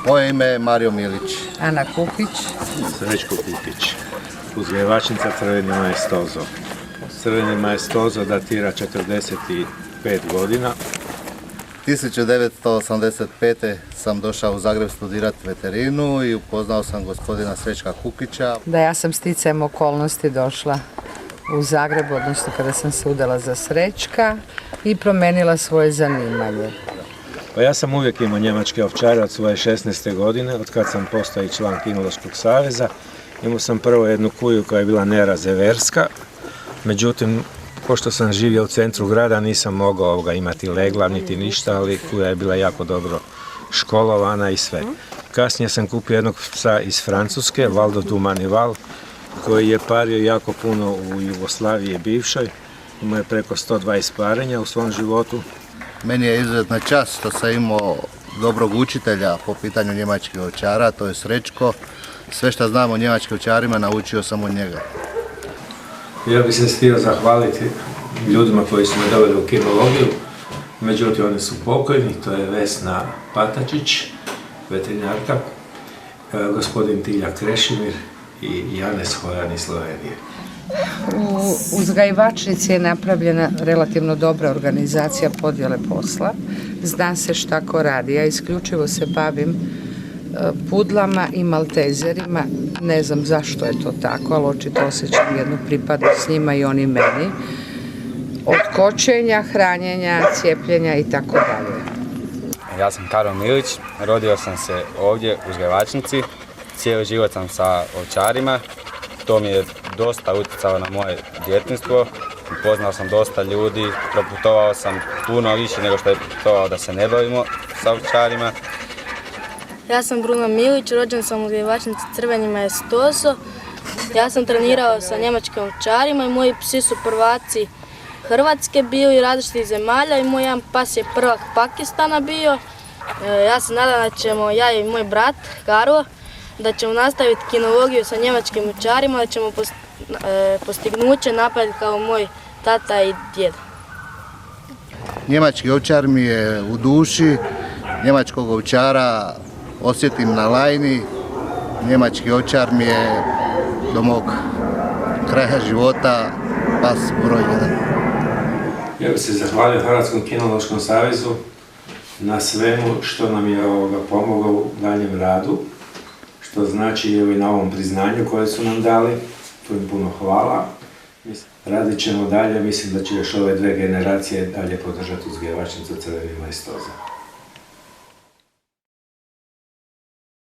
Moje ime je Mario Milić. Ana Kupić. Srećko Kupić, uzgajivačnica Crveni Maestozo. Crveni Maestozo datira 45 godina. 1985. sam došao u Zagreb studirati veterinu i upoznao sam gospodina Srećka Kukića. Da, ja sam sticajem okolnosti došla u Zagreb, odnosno kada sam se udala za Srećka i promenila svoje zanimanje. Pa ja sam uvijek imao njemačke ovčare od svoje 16. godine, od kad sam postao i član Kinološkog saveza. Imao sam prvo jednu kuju koja je bila nerazeverska, međutim, pošto sam živio u centru grada, nisam mogao imati legla niti ništa, ali kuja je bila jako dobro školovana i sve. Kasnije sam kupio jednog psa iz Francuske, Valdo du Manival, koji je pario jako puno u Jugoslaviji bivšoj. Imao je preko 120 parenja u svom životu. Meni je izuzetna čast što sam imao dobrog učitelja po pitanju njemačkih ovčara, to je Srećko. Sve što znam o njemačkim ovčarima naučio sam od njega. Ja bih se htio zahvaliti ljudima koji su me doveli u kinologiju, međutim oni su pokojni, to je Vesna Patačić, veterinarka, gospodin Tilja Krešimir i Janez Hojan iz Slovenije. U uzgajivačnici je napravljena relativno dobra organizacija podjele posla. Zna se šta ko radi. Ja isključivo se bavim pudlama i maltezerima. Ne znam zašto je to tako, ali očito osjećam jednu pripadnost s njima i oni meni. Od kočenja, hranjenja, cijepljenja i tako dalje. Ja sam Karol Milić, rodio sam se ovdje u uzgajivačnici. Cijeli život sam sa ovčarima. To mi je dosta utjecalo na moje djetinjstvo. Upoznao sam dosta ljudi, proputovao sam puno više nego što je putovao da se ne bavimo sa ovčarima. Ja sam Bruno Milić, rođen sam u uzgajivačnici Crveni Maestozo. Ja sam trenirao sa njemačkim ovčarima i moji psi su prvaci Hrvatske bili, različitih zemalja i moj jedan pas je prvak Pakistana bio. Ja se nadam da ćemo, ja i moj brat Karlo, da ćemo nastaviti kinologiju sa njemačkim ovčarima, da ćemo postignuće napraviti kao moj tata i djed. Njemački ovčar mi je u duši, njemačkog ovčara osjetim na lajni, njemački ovčar mi je do mog kraja života pas broj 1. Ja bih se zahvalio Hrvatskom kinološkom savezu na svemu što nam je pomogao u daljem radu, što znači i na ovom priznanju koje su nam dali. To im puno hvala. Radit ćemo dalje, mislim da će još ove dve generacije dalje podržati uzgajivačnicu Crveni Maestozo.